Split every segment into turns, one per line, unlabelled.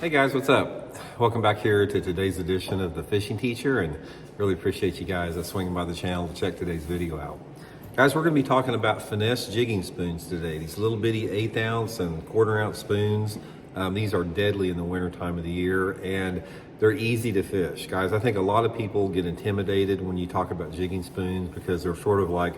Hey guys, what's up? Welcome back here to today's edition of The Fishing Teacher, and really appreciate you guys swinging by the channel to check today's video out. Guys, we're going to be talking about finesse jigging spoons today. These little bitty 1/8 ounce and 1/4 ounce spoons. These are deadly in the winter time of the year, and they're easy to fish. Guys, I think a lot of people get intimidated when you talk about jigging spoons because they're sort of like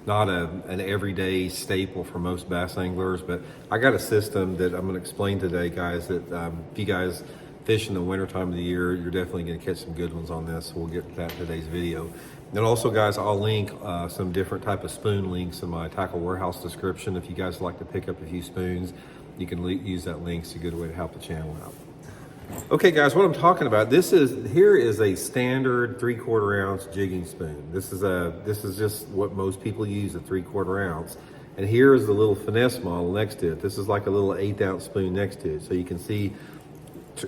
not an everyday staple for most bass anglers, but I got a system that I'm going to explain today, guys, that if you guys fish in the winter time of the year, you're definitely going to catch some good ones on this. So we'll get to that in today's video. And also, guys, I'll link some different type of spoon links in my Tackle Warehouse description. If you guys like to pick up a few spoons, you can use that link. It's a good way to help the channel out. Okay guys, what I'm talking about, here is a standard 3/4 ounce jigging spoon. This is just what most people use, a 3/4 ounce. And here is the little finesse model next to it. This is like a little 1/8 ounce spoon next to it. So you can see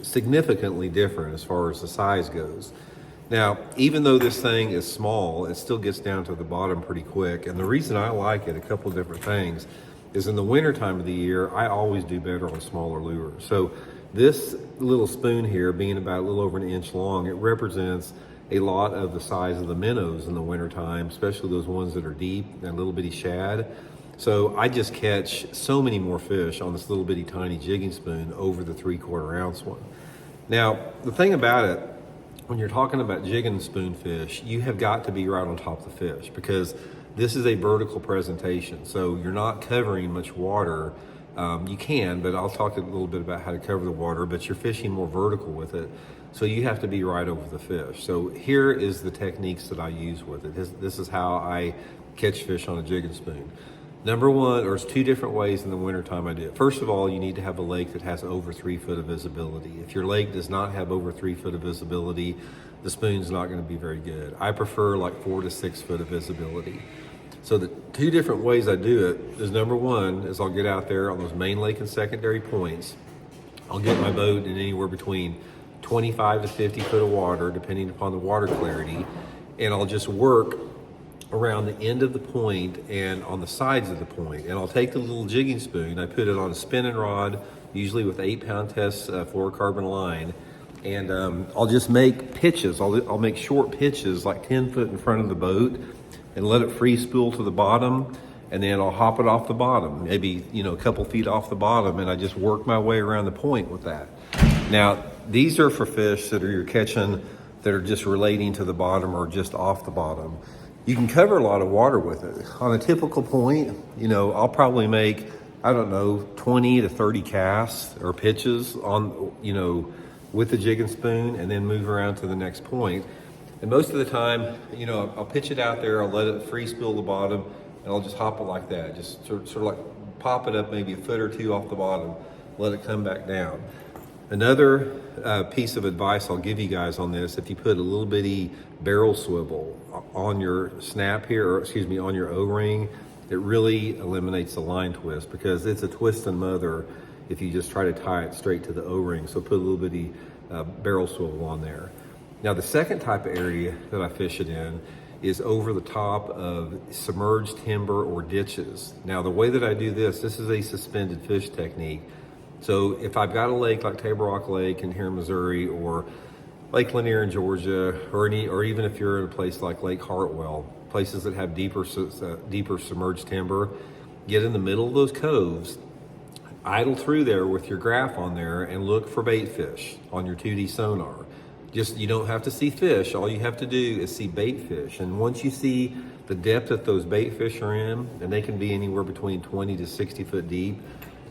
significantly different as far as the size goes. Now, even though this thing is small, it still gets down to the bottom pretty quick. And the reason I like it, a couple of different things, is in the winter time of the year, I always do better on smaller lures. So this little spoon here, being about a little over 1 inch long, it represents a lot of the size of the minnows in the wintertime, especially those ones that are deep and little bitty shad. So I just catch so many more fish on this little bitty tiny jigging spoon over the 3/4 ounce one. Now, the thing about it, when you're talking about jigging spoon fish, you have got to be right on top of the fish because this is a vertical presentation. So you're not covering much water. You can, but I'll talk a little bit about how to cover the water, but you're fishing more vertical with it. So you have to be right over the fish. So here is the techniques that I use with it. This is how I catch fish on a jigging spoon. Number one, there's 2 different ways in the wintertime I do it. First of all, you need to have a lake that has over 3 foot of visibility. If your lake does not have over 3 foot of visibility, the spoon's not going to be very good. I prefer like 4 to 6 foot of visibility. So the 2 different ways I do it is, number one is I'll get out there on those main lake and secondary points. I'll get my boat in anywhere between 25 to 50 foot of water, depending upon the water clarity, and I'll just work around the end of the point and on the sides of the point. And I'll take the little jigging spoon, I put it on a spinning rod, usually with 8-pound test fluorocarbon line, and I'll just make pitches. I'll make short pitches like 10 foot in front of the boat and let it free spool to the bottom, and then I'll hop it off the bottom, maybe a couple feet off the bottom, and I just work my way around the point with that. Now, these are for fish that you're catching that are just relating to the bottom or just off the bottom. You can cover a lot of water with it. On a typical point, I'll probably make, 20 to 30 casts or pitches on, with the jigging spoon, and then move around to the next point. And most of the time, I'll pitch it out there, I'll let it free spool the bottom, and I'll just hop it like that. Just sort of like pop it up maybe a foot or 2 off the bottom, let it come back down. Another piece of advice I'll give you guys on this, if you put a little bitty barrel swivel on your snap here, or excuse me, on your O-ring, it really eliminates the line twist because it's a twist and mother if you just try to tie it straight to the O-ring. So put a little bitty barrel swivel on there. Now, the second type of area that I fish it in is over the top of submerged timber or ditches. Now, the way that I do this is a suspended fish technique. So if I've got a lake like Table Rock Lake in here in Missouri, or Lake Lanier in Georgia, or even if you're in a place like Lake Hartwell, places that have deeper submerged timber, get in the middle of those coves, idle through there with your graph on there, and look for bait fish on your 2D sonar. You don't have to see fish. All you have to do is see bait fish. And once you see the depth that those bait fish are in, and they can be anywhere between 20 to 60 foot deep,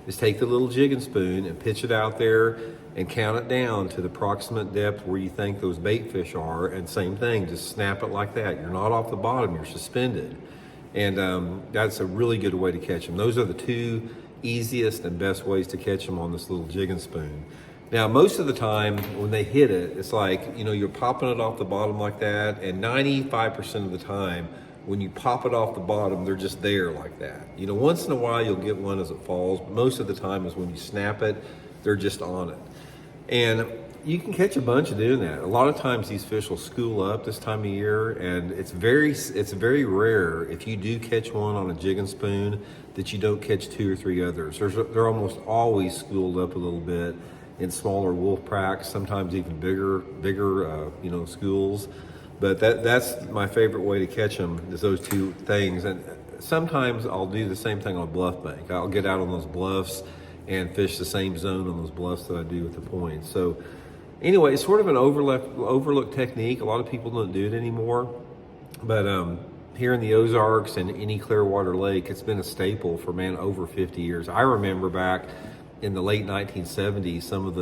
just take the little jigging spoon and pitch it out there and count it down to the approximate depth where you think those bait fish are. And same thing, just snap it like that. You're not off the bottom, you're suspended. And that's a really good way to catch them. Those are the 2 easiest and best ways to catch them on this little jigging spoon. Now, most of the time when they hit it, it's like, you're popping it off the bottom like that, and 95% of the time, when you pop it off the bottom, they're just there like that. Once in a while you'll get one as it falls, but most of the time is when you snap it, they're just on it. And you can catch a bunch of doing that. A lot of times these fish will school up this time of year, and it's very rare if you do catch one on a jigging spoon that you don't catch 2 or 3 others. They're almost always schooled up a little bit, in smaller wolf packs, sometimes even bigger, schools. But that's my favorite way to catch them, is those two things. And sometimes I'll do the same thing on bluff bank. I'll get out on those bluffs and fish the same zone on those bluffs that I do with the points. So anyway, it's sort of an overlooked technique. A lot of people don't do it anymore. But here in the Ozarks and any Clearwater Lake, it's been a staple for, over 50 years. I remember back in the late 1970s, some of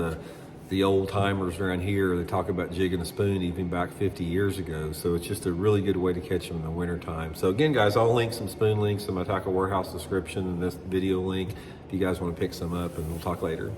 the old timers around here, they talk about jigging a spoon even back 50 years ago. So it's just a really good way to catch them in the wintertime. So again, guys, I'll link some spoon links in my tackle warehouse description and this video link if you guys want to pick some up, and we'll talk later.